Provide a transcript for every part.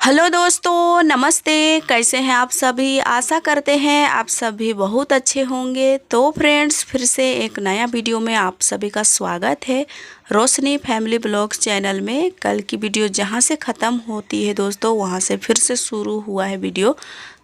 Hello दोस्तों, नमस्ते। कैसे हैं आप सभी? आशा करते हैं आप सभी बहुत अच्छे होंगे। तो फ्रेंड्स, फिर से एक नया वीडियो में आप सभी का स्वागत है रोशनी फैमिली ब्लॉग्स चैनल में। कल की वीडियो जहां से ख़त्म होती है दोस्तों, वहां से फिर से शुरू हुआ है वीडियो।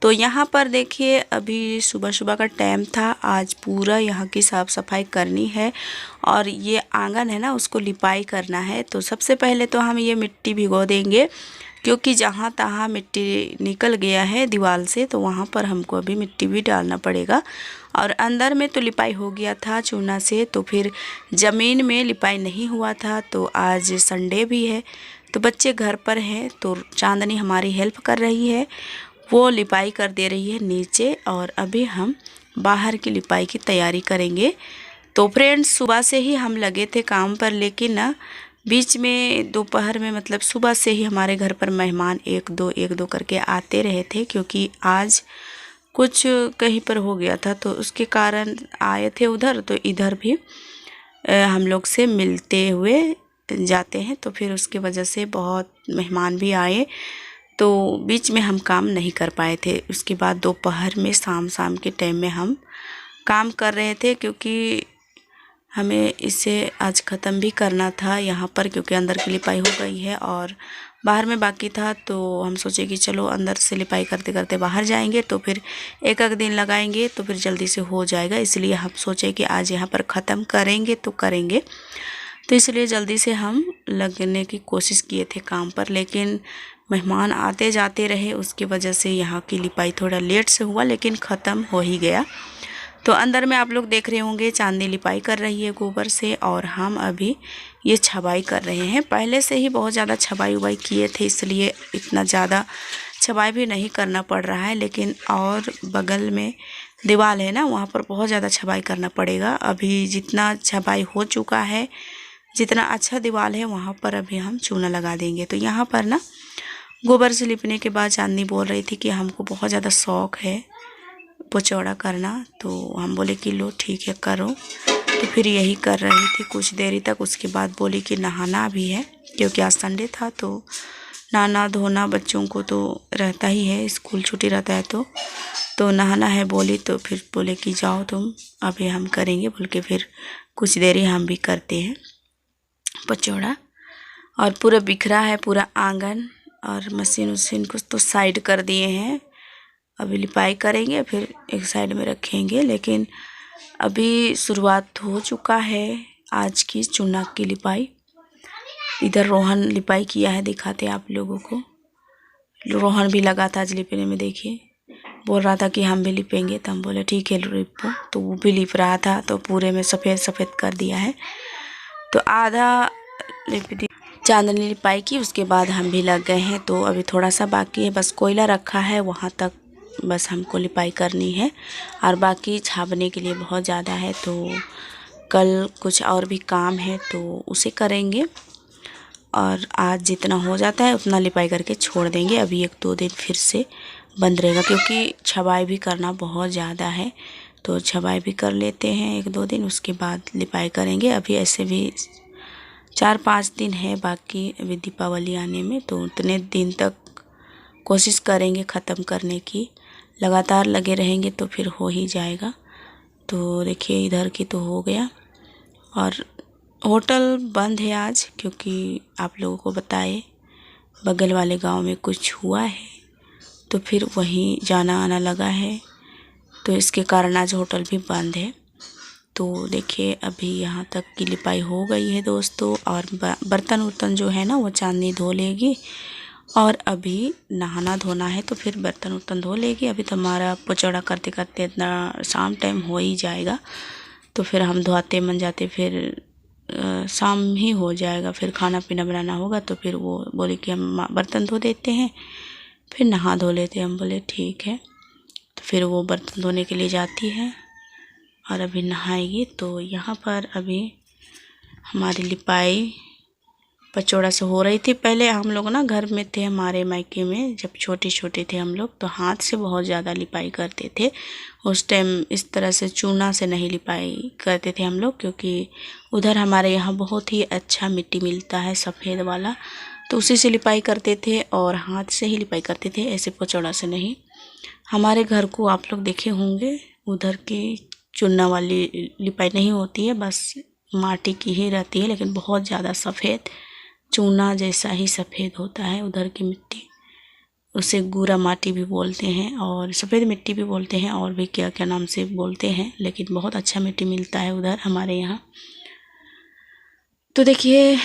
तो यहाँ पर देखिए, अभी सुबह सुबह का टाइम था। आज पूरा यहाँ की साफ़ सफाई करनी है और ये आंगन है ना, उसको लिपाई करना है। तो सबसे पहले तो हम ये मिट्टी भिगो देंगे, क्योंकि जहाँ तहाँ मिट्टी निकल गया है दीवार से, तो वहाँ पर हमको अभी मिट्टी भी डालना पड़ेगा। और अंदर में तो लिपाई हो गया था चूना से, तो फिर ज़मीन में लिपाई नहीं हुआ था। तो आज संडे भी है, तो बच्चे घर पर हैं, तो चांदनी हमारी हेल्प कर रही है, वो लिपाई कर दे रही है नीचे। और अभी हम बाहर की लिपाई की तैयारी करेंगे। तो फ्रेंड्स, सुबह से ही हम लगे थे काम पर, लेकिन ना बीच में दोपहर में मतलब सुबह से ही हमारे घर पर मेहमान एक दो करके आते रहे थे, क्योंकि आज कुछ कहीं पर हो गया था, तो उसके कारण आए थे उधर। तो इधर भी हम लोग से मिलते हुए जाते हैं, तो फिर उसके वजह से बहुत मेहमान भी आए, तो बीच में हम काम नहीं कर पाए थे। उसके बाद दोपहर में शाम के टाइम में हम काम कर रहे थे, क्योंकि हमें इसे आज ख़त्म भी करना था यहाँ पर, क्योंकि अंदर की लिपाई हो गई है और बाहर में बाकी था। तो हम सोचे कि चलो अंदर से लिपाई करते करते बाहर जाएंगे, तो फिर एक दिन लगाएंगे तो फिर जल्दी से हो जाएगा। इसलिए हम सोचे कि आज यहाँ पर ख़त्म करेंगे तो करेंगे। तो इसलिए जल्दी से हम लगने की कोशिश किए थे काम पर, लेकिन मेहमान आते जाते रहे, उसकी वजह से यहाँ की लिपाई थोड़ा लेट से हुआ, लेकिन ख़त्म हो ही गया। तो अंदर में आप लोग देख रहे होंगे चांदनी लिपाई कर रही है गोबर से, और हम अभी ये छबाई कर रहे हैं। पहले से ही बहुत ज़्यादा छबाई उबाई किए थे, इसलिए इतना ज़्यादा छबाई भी नहीं करना पड़ रहा है। लेकिन और बगल में दीवार है ना, वहाँ पर बहुत ज़्यादा छबाई करना पड़ेगा। अभी जितना छबाई हो चुका है, जितना अच्छा दीवार है, वहाँ पर अभी हम चूना लगा देंगे। तो यहाँ पर ना गोबर से लिपने के बाद चांदनी बोल रही थी कि हमको बहुत ज़्यादा शौक़ है पचौड़ा करना। तो हम बोले कि लो ठीक है करो। तो फिर यही कर रही थी कुछ देरी तक। उसके बाद बोली कि नहाना भी है, क्योंकि आज संडे था, तो नहाना धोना बच्चों को तो रहता ही है, स्कूल छुट्टी रहता है तो नहाना है बोली। तो फिर बोले कि जाओ तुम, अभी हम करेंगे बोल के फिर कुछ देरी हम भी करते हैं पचौड़ा। और पूरा बिखरा है पूरा आंगन, और मशीन उशीन कुछ तो साइड कर दिए हैं। अभी लिपाई करेंगे, फिर एक साइड में रखेंगे। लेकिन अभी शुरुआत हो चुका है आज की चूना की लिपाई। इधर रोहन लिपाई किया है, दिखाते आप लोगों को। रोहन भी लगा था आज लिपने में, देखिए बोल रहा था कि हम भी लिपेंगे, तो हम बोले ठीक है लिपो। तो वो भी लिप रहा था, तो पूरे में सफ़ेद सफ़ेद कर दिया है। तो आधा लिप दी चांदनी लिपाई की, उसके बाद हम भी लग गए हैं। तो अभी थोड़ा सा बाकी है, बस कोयला रखा है, वहाँ तक बस हमको लिपाई करनी है, और बाकी छापने के लिए बहुत ज़्यादा है। तो कल कुछ और भी काम है, तो उसे करेंगे, और आज जितना हो जाता है उतना लिपाई करके छोड़ देंगे। अभी 1-2 दिन फिर से बंद रहेगा, क्योंकि छबाई भी करना बहुत ज़्यादा है। तो छबाई भी कर लेते हैं 1-2 दिन, उसके बाद लिपाई करेंगे। अभी ऐसे भी 4-5 दिन है बाकी अभी दीपावली आने में, तो उतने दिन तक कोशिश करेंगे ख़त्म करने की। लगातार लगे रहेंगे तो फिर हो ही जाएगा। तो देखिए इधर की तो हो गया, और होटल बंद है आज, क्योंकि आप लोगों को बताए बगल वाले गांव में कुछ हुआ है, तो फिर वहीं जाना आना लगा है, तो इसके कारण आज होटल भी बंद है। तो देखिए अभी यहाँ तक की लिपाई हो गई है दोस्तों, और बर्तन वर्तन जो है ना वो चांदनी धो लेगी, और अभी नहाना धोना है, तो फिर बर्तन वर्तन धो लेगी। अभी तो हमारा पचौड़ा करते करते इतना शाम टाइम हो ही जाएगा, तो फिर हम धोते मन जाते, फिर शाम ही हो जाएगा। फिर खाना पीना बनाना होगा, तो फिर वो बोले कि हम बर्तन धो देते हैं, फिर नहा धो लेते हैं। हम बोले ठीक है। तो फिर वो बर्तन धोने के लिए जाती है और अभी नहाएगी। तो यहाँ पर अभी हमारी लिपाई पचौड़ा से हो रही थी। पहले हम लोग ना घर में थे, हमारे मायके में, जब छोटे छोटे थे हम लोग, तो हाथ से बहुत ज़्यादा लिपाई करते थे। उस टाइम इस तरह से चूना से नहीं लिपाई करते थे हम लोग, क्योंकि उधर हमारे यहाँ बहुत ही अच्छा मिट्टी मिलता है, सफ़ेद वाला। तो उसी से लिपाई करते थे और हाथ से ही लिपाई करते थे, ऐसे पोचौड़ा से नहीं। हमारे घर को आप लोग देखे होंगे, उधर की चूना वाली लिपाई नहीं होती है, बस माटी की ही रहती है, लेकिन बहुत ज़्यादा सफ़ेद चूना जैसा ही सफ़ेद होता है उधर की मिट्टी। उसे गूरा माटी भी बोलते हैं और सफ़ेद मिट्टी भी बोलते हैं, और भी क्या क्या नाम से बोलते हैं, लेकिन बहुत अच्छा मिट्टी मिलता है उधर हमारे यहाँ। तो देखिए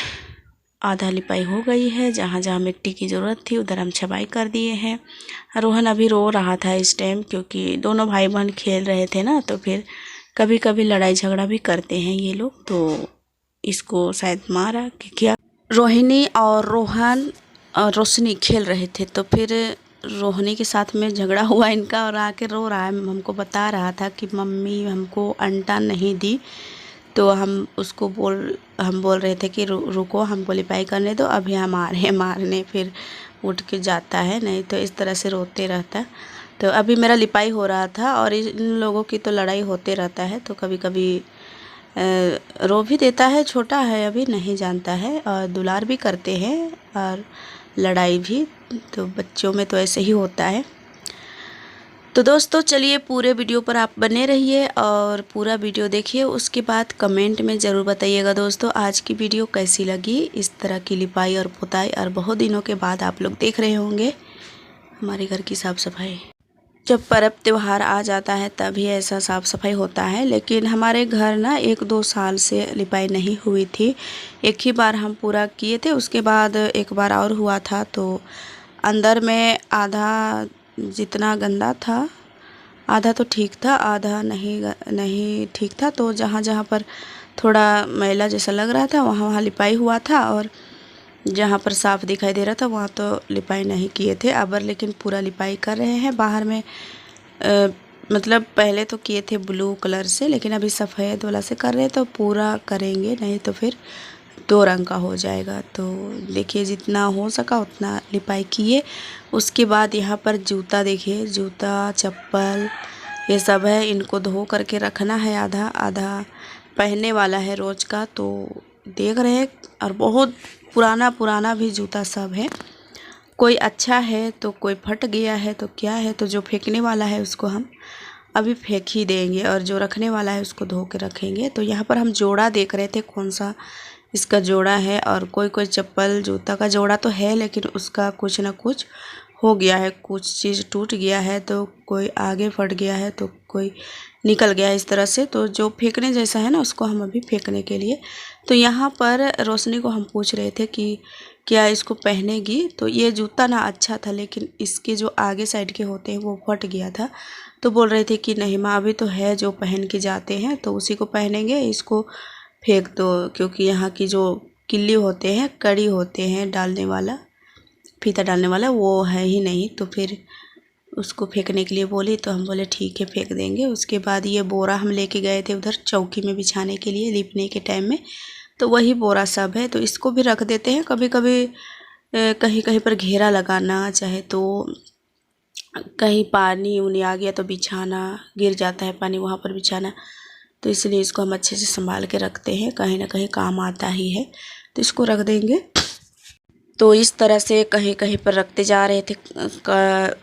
आधा लिपाई हो गई है, जहाँ जहाँ मिट्टी की ज़रूरत थी उधर हम छपाई कर दिए हैं। रोहन अभी रो रहा था इस टाइम, क्योंकि दोनों भाई बहन खेल रहे थे ना, तो फिर कभी कभी लड़ाई झगड़ा भी करते हैं ये लोग। तो इसको शायद मारा कि क्या। रोहिणी और रोहन और रोशनी खेल रहे थे, तो फिर रोहिणी के साथ में झगड़ा हुआ इनका और आके रो रहा है। हमको बता रहा था कि मम्मी हमको अंडा नहीं दी, तो हम बोल रहे थे कि रुको हमको लिपाई करने दो, अभी हम आ रहे हैं मारने। फिर उठ के जाता है, नहीं तो इस तरह से रोते रहता। तो अभी मेरा लिपाई हो रहा था और इन लोगों की तो लड़ाई होते रहता है, तो कभी कभी रो भी देता है, छोटा है अभी नहीं जानता है, और दुलार भी करते हैं और लड़ाई भी, तो बच्चों में तो ऐसे ही होता है। तो दोस्तों चलिए पूरे वीडियो पर आप बने रहिए और पूरा वीडियो देखिए, उसके बाद कमेंट में ज़रूर बताइएगा दोस्तों आज की वीडियो कैसी लगी। इस तरह की लिपाई और पुताई और बहुत दिनों के बाद आप लोग देख रहे होंगे हमारे घर की साफ़ सफाई। जब पर्व त्यौहार आ जाता है तभी ऐसा साफ़ सफाई होता है, लेकिन हमारे घर ना 1-2 साल से लिपाई नहीं हुई थी। एक ही बार हम पूरा किए थे, उसके बाद एक बार और हुआ था, तो अंदर में आधा जितना गंदा था, आधा तो ठीक था, आधा नहीं ठीक था। तो जहाँ जहाँ पर थोड़ा मैला जैसा लग रहा था वहाँ वहाँ लिपाई हुआ था, और जहाँ पर साफ़ दिखाई दे रहा था वहाँ तो लिपाई नहीं किए थे। अब लेकिन पूरा लिपाई कर रहे हैं बाहर में। मतलब पहले तो किए थे ब्लू कलर से, लेकिन अभी सफ़ेद वाला से कर रहे हैं, तो पूरा करेंगे, नहीं तो फिर 2 रंग का हो जाएगा। तो देखिए जितना हो सका उतना लिपाई किए। उसके बाद यहाँ पर जूता देखिए, जूता चप्पल ये सब है, इनको धो करके रखना है। आधा आधा पहनने वाला है रोज़ का, तो देख रहे हैं। और बहुत पुराना भी जूता सब है, कोई अच्छा है तो कोई फट गया है तो क्या है। तो जो फेंकने वाला है उसको हम अभी फेंक ही देंगे, और जो रखने वाला है उसको धो के रखेंगे। तो यहाँ पर हम जोड़ा देख रहे थे कौन सा इसका जोड़ा है, और कोई चप्पल जूता का जोड़ा तो है, लेकिन उसका कुछ ना कुछ हो गया है, कुछ चीज़ टूट गया है, तो कोई आगे फट गया है, तो कोई निकल गया है इस तरह से। तो जो फेंकने जैसा है ना उसको हम अभी फेंकने के लिए। तो यहाँ पर रोशनी को हम पूछ रहे थे कि क्या इसको पहनेगी, तो ये जूता ना अच्छा था, लेकिन इसके जो आगे साइड के होते हैं वो फट गया था। तो बोल रहे थे कि नहीं माँ अभी तो है जो पहन के जाते हैं, तो उसी को पहनेंगे, इसको फेंक दो, क्योंकि यहाँ की जो किल्ली होते हैं, कड़ी होते हैं डालने वाला, फीता डालने वाला, वो है ही नहीं। तो फिर उसको फेंकने के लिए बोली, तो हम बोले ठीक है फेंक देंगे। उसके बाद ये बोरा हम लेके गए थे उधर चौकी में बिछाने के लिए लिपने के टाइम में, तो वही बोरा सब है, तो इसको भी रख देते हैं। कभी कभी कहीं कहीं पर घेरा लगाना, चाहे तो कहीं पानी उनी आ गया तो बिछाना, गिर जाता है पानी वहाँ पर बिछाना, तो इसलिए इसको हम अच्छे से संभाल के रखते हैं, कहीं ना कहीं काम आता ही है, तो इसको रख देंगे। तो इस तरह से कहीं कहीं पर रखते जा रहे थे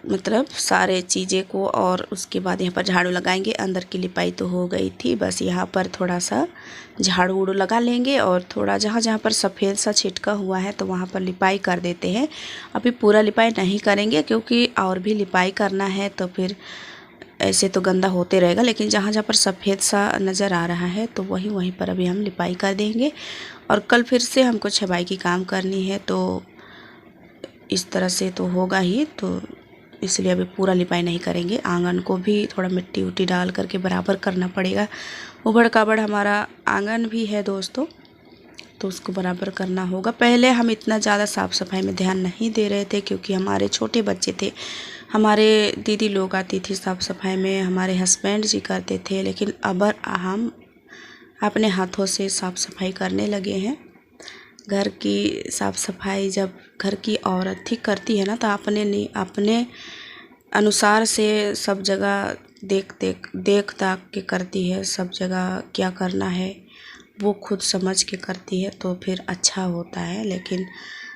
मतलब सारे चीज़ें को, और उसके बाद यहाँ पर झाड़ू लगाएंगे। अंदर की लिपाई तो हो गई थी, बस यहाँ पर थोड़ा सा झाड़ू उड़ू लगा लेंगे, और थोड़ा जहाँ जहाँ पर सफ़ेद सा छिटका हुआ है तो वहाँ पर लिपाई कर देते हैं। अभी पूरा लिपाई नहीं करेंगे, क्योंकि और भी लिपाई करना है, तो फिर ऐसे तो गंदा होते रहेगा। लेकिन जहाँ जहाँ पर सफ़ेद सा नज़र आ रहा है तो वहीं पर अभी हम लिपाई कर देंगे, और कल फिर से हमको छपाई की काम करनी है, तो इस तरह से तो होगा ही, तो इसलिए अभी पूरा लिपाई नहीं करेंगे। आंगन को भी थोड़ा मिट्टी उट्टी डाल करके बराबर करना पड़ेगा। उबड़ खाबड़ हमारा आंगन भी है दोस्तों, तो उसको बराबर करना होगा। पहले हम इतना ज़्यादा साफ़ सफाई में ध्यान नहीं दे रहे थे, क्योंकि हमारे छोटे बच्चे थे, हमारे दीदी लोग आती थी साफ़ सफाई में, हमारे हस्बैंड जी करते थे। लेकिन अब हम अपने हाथों से साफ़ सफाई करने लगे हैं। घर की साफ़ सफाई जब घर की औरत ही करती है ना, तो अपने अनुसार से सब जगह देख ताक के करती है, सब जगह क्या करना है वो खुद समझ के करती है, तो फिर अच्छा होता है। लेकिन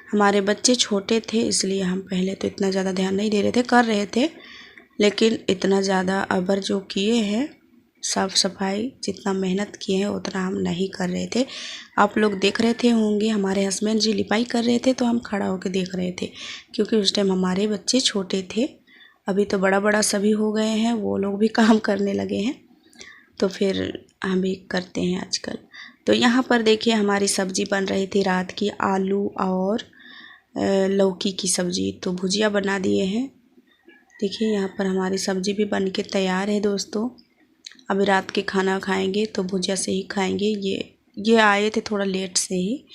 हमारे बच्चे छोटे थे इसलिए हम पहले तो इतना ज़्यादा ध्यान नहीं दे रहे थे, कर रहे थे, लेकिन इतना ज़्यादा अबर जो किए हैं साफ़ सफाई, जितना मेहनत किए हैं उतना हम नहीं कर रहे थे। आप लोग देख रहे थे होंगे, हमारे हस्बैंड जी लिपाई कर रहे थे तो हम खड़ा होकर देख रहे थे, क्योंकि उस टाइम हमारे बच्चे छोटे थे। अभी तो बड़ा बड़ा सभी हो गए हैं, वो लोग भी काम करने लगे हैं, तो फिर हम भी करते हैं आजकल। तो यहाँ पर देखिए हमारी सब्ज़ी बन रही थी रात की, आलू और लौकी की सब्ज़ी, तो भुजिया बना दिए हैं। देखिए यहाँ पर हमारी सब्ज़ी भी बन के तैयार है दोस्तों। अभी रात के खाना खाएंगे तो भुजिया से ही खाएंगे। ये आए थे थोड़ा लेट से ही,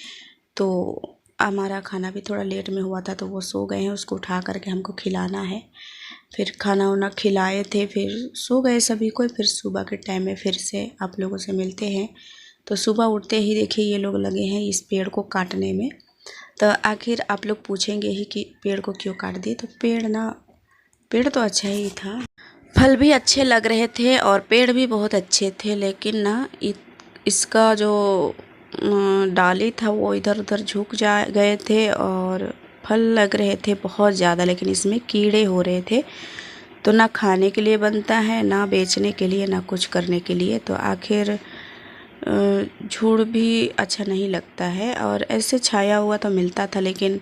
तो हमारा खाना भी थोड़ा लेट में हुआ था, तो वो सो गए हैं, उसको उठा करके हमको खिलाना है। फिर खाना वाना खिलाए थे, फिर सो गए सभी को। फिर सुबह के टाइम में फिर से आप लोगों से मिलते हैं। तो सुबह उठते ही देखिए ये लोग लगे हैं इस पेड़ को काटने में। तो आखिर आप लोग पूछेंगे ही कि पेड़ को क्यों काट दिए, तो पेड़ तो अच्छा ही था, फल भी अच्छे लग रहे थे और पेड़ भी बहुत अच्छे थे, लेकिन ना इसका जो डाली था वो इधर उधर झुक गए थे और फल लग रहे थे बहुत ज़्यादा, लेकिन इसमें कीड़े हो रहे थे। तो ना खाने के लिए बनता है, ना बेचने के लिए, ना कुछ करने के लिए। तो आखिर झुड़ भी अच्छा नहीं लगता है, और ऐसे छाया हुआ तो मिलता था, लेकिन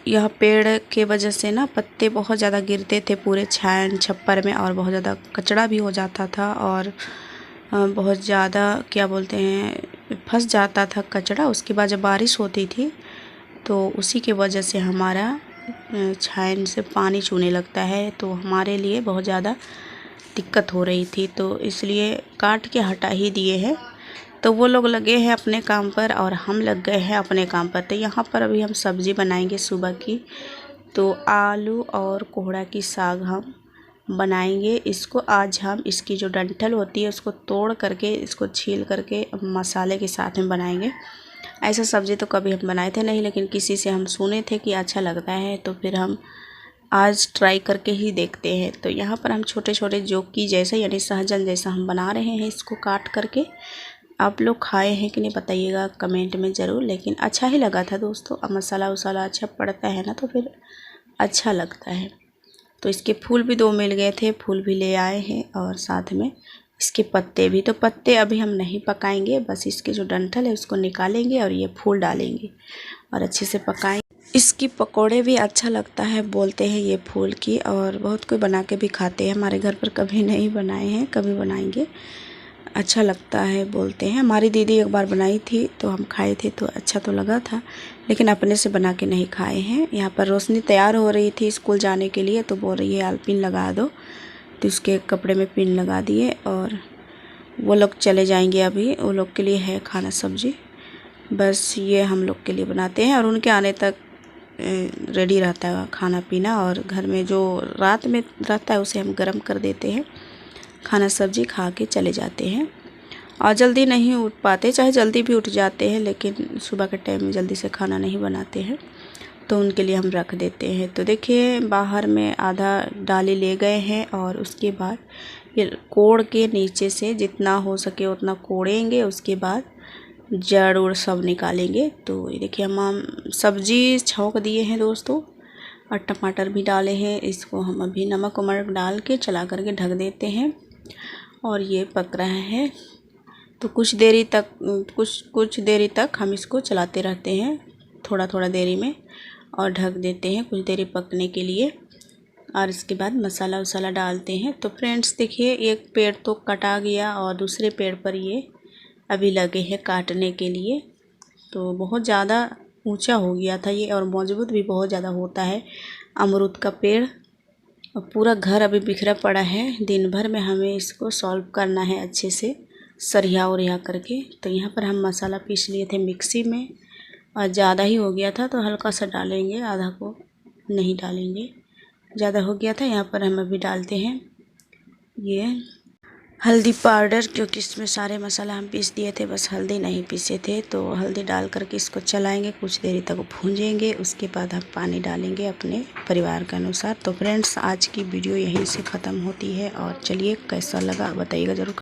यह पेड़ के वजह से ना पत्ते बहुत ज़्यादा गिरते थे पूरे छान छप्पर में, और बहुत ज़्यादा कचड़ा भी हो जाता था, और बहुत ज़्यादा क्या बोलते हैं फंस जाता था कचड़ा। उसके बाद जब बारिश होती थी तो उसी के वजह से हमारा छान से पानी चूने लगता है, तो हमारे लिए बहुत ज़्यादा दिक्कत हो रही थी, तो इसलिए काट के हटा ही दिए हैं। तो वो लोग लगे हैं अपने काम पर और हम लग गए हैं अपने काम पर। तो यहाँ पर अभी हम सब्ज़ी बनाएंगे सुबह की, तो आलू और कोहड़ा की साग हम बनाएंगे। इसको आज हम इसकी जो डंठल होती है उसको तोड़ करके, इसको छील करके मसाले के साथ में बनाएंगे। ऐसा सब्ज़ी तो कभी हम बनाए थे नहीं, लेकिन किसी से हम सुने थे कि अच्छा लगता है, तो फिर हम आज ट्राई करके ही देखते हैं। तो यहाँ पर हम छोटे छोटे जोकी जैसे यानी सहजन जैसा हम बना रहे हैं इसको काट करके। आप लोग खाए हैं कि नहीं बताइएगा कमेंट में ज़रूर, लेकिन अच्छा ही लगा था दोस्तों। अब मसाला वसाला अच्छा पड़ता है ना, तो फिर अच्छा लगता है। तो इसके फूल भी 2 मिल गए थे, फूल भी ले आए हैं, और साथ में इसके पत्ते भी। तो पत्ते अभी हम नहीं पकाएंगे, बस इसके जो डंठल है उसको निकालेंगे और ये फूल डालेंगे और अच्छे से पकाएंगे। इसकी पकोड़े भी अच्छा लगता है बोलते हैं ये फूल की, और बहुत कोई बना के भी खाते हैं। हमारे घर पर कभी नहीं बनाए हैं, कभी बनाएंगे, अच्छा लगता है बोलते हैं। हमारी दीदी एक बार बनाई थी तो हम खाए थे, तो अच्छा तो लगा था, लेकिन अपने से बना के नहीं खाए हैं। यहाँ पर रोशनी तैयार हो रही थी स्कूल जाने के लिए, तो बोल रही है आलपिन लगा दो, तो उसके कपड़े में पिन लगा दिए, और वो लोग चले जाएंगे। अभी वो लोग के लिए है खाना सब्जी, बस ये हम लोग के लिए बनाते हैं, और उनके आने तक रेडी रहता है खाना पीना। और घर में जो रात में रहता है उसे हम गर्म कर देते हैं, खाना सब्जी खा के चले जाते हैं। और जल्दी नहीं उठ पाते, चाहे जल्दी भी उठ जाते हैं, लेकिन सुबह के टाइम में जल्दी से खाना नहीं बनाते हैं, तो उनके लिए हम रख देते हैं। तो देखिए बाहर में आधा डाली ले गए हैं, और उसके बाद ये कोड़ के नीचे से जितना हो सके उतना कोड़ेंगे, उसके बाद जड़ उड़ सब निकालेंगे। तो ये देखिए हम सब्जी छौंक दिए हैं दोस्तों, और टमाटर भी डाले हैं। इसको हम अभी नमक वमक डाल के चला करके ढक देते हैं, और ये पक रहा है। तो कुछ देरी तक हम इसको चलाते रहते हैं, थोड़ा थोड़ा देरी में, और ढक देते हैं कुछ देरी पकने के लिए, और इसके बाद मसाला वसाला डालते हैं। तो फ्रेंड्स देखिए एक पेड़ तो कटा गया, और दूसरे पेड़ पर ये अभी लगे हैं काटने के लिए। तो बहुत ज़्यादा ऊंचा हो गया था ये, और मजबूत भी बहुत ज़्यादा होता है अमरूद का पेड़। और पूरा घर अभी बिखरा पड़ा है, दिन भर में हमें इसको सॉल्व करना है अच्छे से सरिया उरिया करके। तो यहाँ पर हम मसाला पीस लिए थे मिक्सी में, और ज़्यादा ही हो गया था तो हल्का सा डालेंगे, आधा को नहीं डालेंगे, ज़्यादा हो गया था। यहाँ पर हम अभी डालते हैं ये हल्दी पाउडर, क्योंकि इसमें सारे मसाला हम पीस दिए थे, बस हल्दी नहीं पीसे थे। तो हल्दी डाल करके इसको चलाएंगे, कुछ देरी तक भूंजेंगे, उसके बाद हम पानी डालेंगे अपने परिवार के अनुसार। तो फ्रेंड्स आज की वीडियो यहीं से ख़त्म होती है, और चलिए कैसा लगा बताइएगा ज़रूर।